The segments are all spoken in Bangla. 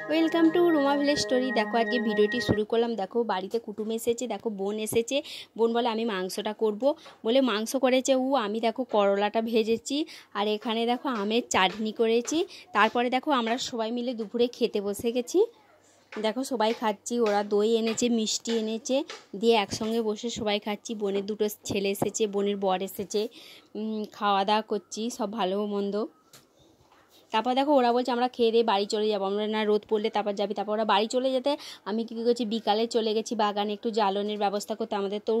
Welcome to Ruma village story. দেখো আজকে ভিডিওটি শুরু করলাম। দেখো বাড়িতে কুটুম এসেছে, দেখো বোন এসেছে। বোন বলে আমি মাংসটা করব বলে মাংস করেছে ও। আমি দেখো করলাটা ভেজেছি আর এখানে দেখো আমের চাটনি করেছি। তারপরে দেখো আমরা সবাই মিলে দুপুরে খেতে বসে গেছি। দেখো সবাই খাচ্ছি, ওরা দই এনেছে, মিষ্টি এনেছে, দিয়ে একসঙ্গে বসে সবাই খাচ্ছি। বোনের দুটো ছেলে এসেছে, বোনের বর এসেছে, খাওয়া দাওয়া করছি সব ভালো মন্দ। তারপর দেখো ওরা বলছে আমরা খেয়ে দিয়ে বাড়ি চলে যাবো। আমরা না রোদ পড়লে তারপর যাবি। তারপর ওরা বাড়ি চলে যেতে আমি কী করছি, বিকালে চলে গেছি বাগানে একটু জ্বালনের ব্যবস্থা করতে। আমাদের তো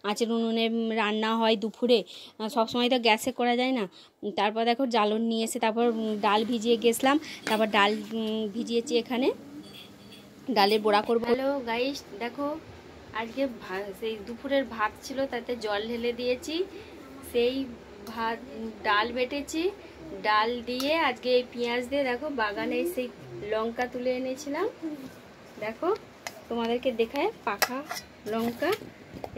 আঁচের উনুনে রান্না হয় দুপুরে, সবসময় তো গ্যাসে করা যায় না। তারপর দেখো জ্বালন নিয়ে এসে তারপর ডাল ভিজিয়ে গেছিলাম। তারপর ডাল ভিজিয়েছি, এখানে ডালের বড়া করবো। হ্যালো গাইস, দেখো আজকে সেই দুপুরের ভাত ছিল, তাতে জল ঢেলে দিয়েছি। সেই ভাত ডাল বেটেছি, ডাল দিয়ে আজকে এই পেঁয়াজ দিয়ে দেখো বাগানে সেই লঙ্কা তুলে এনেছিলাম। দেখো তোমাদেরকে দেখায় পাকা লঙ্কা।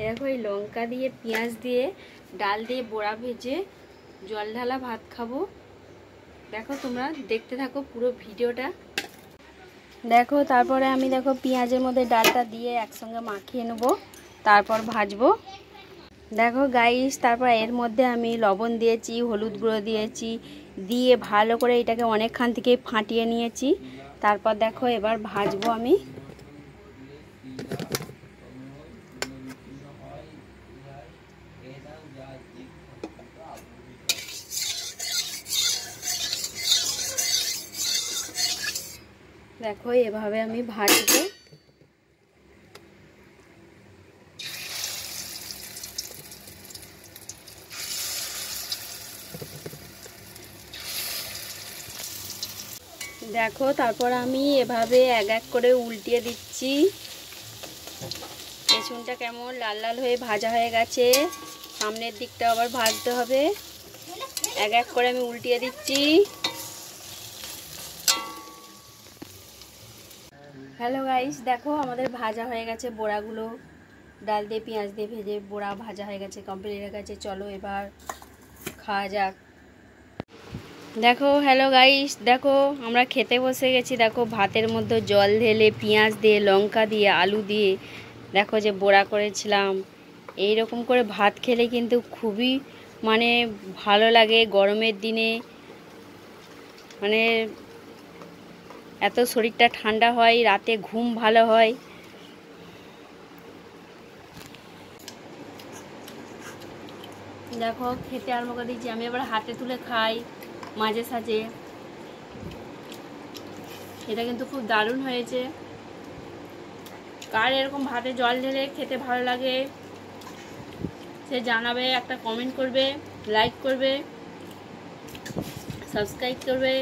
দেখো এই লঙ্কা দিয়ে পেঁয়াজ দিয়ে ডাল দিয়ে বড়া ভেজে জল ঢালা ভাত খাবো। দেখো তোমরা দেখতে থাকো পুরো ভিডিওটা। দেখো তারপরে আমি দেখো পেঁয়াজের মধ্যে ডালটা দিয়ে একসঙ্গে মাখিয়ে নেবো, তারপর ভাজবো। দেখো গাইস, তারপর এর মধ্যে আমি লবণ দিয়েছি, হলুদ গুঁড়ো দিয়েছি, দিয়ে ভালো করে এটাকে অনেকক্ষণ থেকে ফাটিয়ে নিয়েছি। তারপর দেখো এবার ভাজবো আমি। দেখো এভাবে আমি ভাজবো। দেখো তারপর আমি এভাবে এক এক করে উল্টিয়ে দিচ্ছি। পেছনটা কেমন লাল লাল হয়ে ভাজা হয়ে গেছে, সামনের দিকটা আবার ভাজতে হবে। এক এক করে আমি উল্টিয়ে দিচ্ছি। হ্যালো গাইস, দেখো আমাদের ভাজা হয়ে গেছে বড়াগুলো, ডাল দিয়ে পেঁয়াজ দিয়ে ভেজে বড়া ভাজা হয়ে গেছে, কমপ্লিট হয়ে গেছে। চলো এবার খাওয়া যাক। দেখো হ্যালো গাইস, দেখো আমরা খেতে বসে গেছি। দেখো ভাতের মধ্যে জল ঢেলে পেঁয়াজ দিয়ে লঙ্কা দিয়ে আলু দিয়ে দেখো যে বড়া করেছিলাম। এই রকম করে ভাত খেলে কিন্তু খুবই মানে ভালো লাগে গরমের দিনে। মানে এত শরীরটা ঠান্ডা হয়, রাতে ঘুম ভালো হয়। দেখো খেতে আরম্ভ করে দিচ্ছি। আমি আবার হাতে তুলে খাই মাঝে সাঝে। এটা কিন্তু খুব দারুণ হয়েছে। কার এরকম ভাতে জল ঢেলে খেতে ভালো লাগে সে জানাবে, একটা কমেন্ট করবে, লাইক করবে, সাবস্ক্রাইব করবে।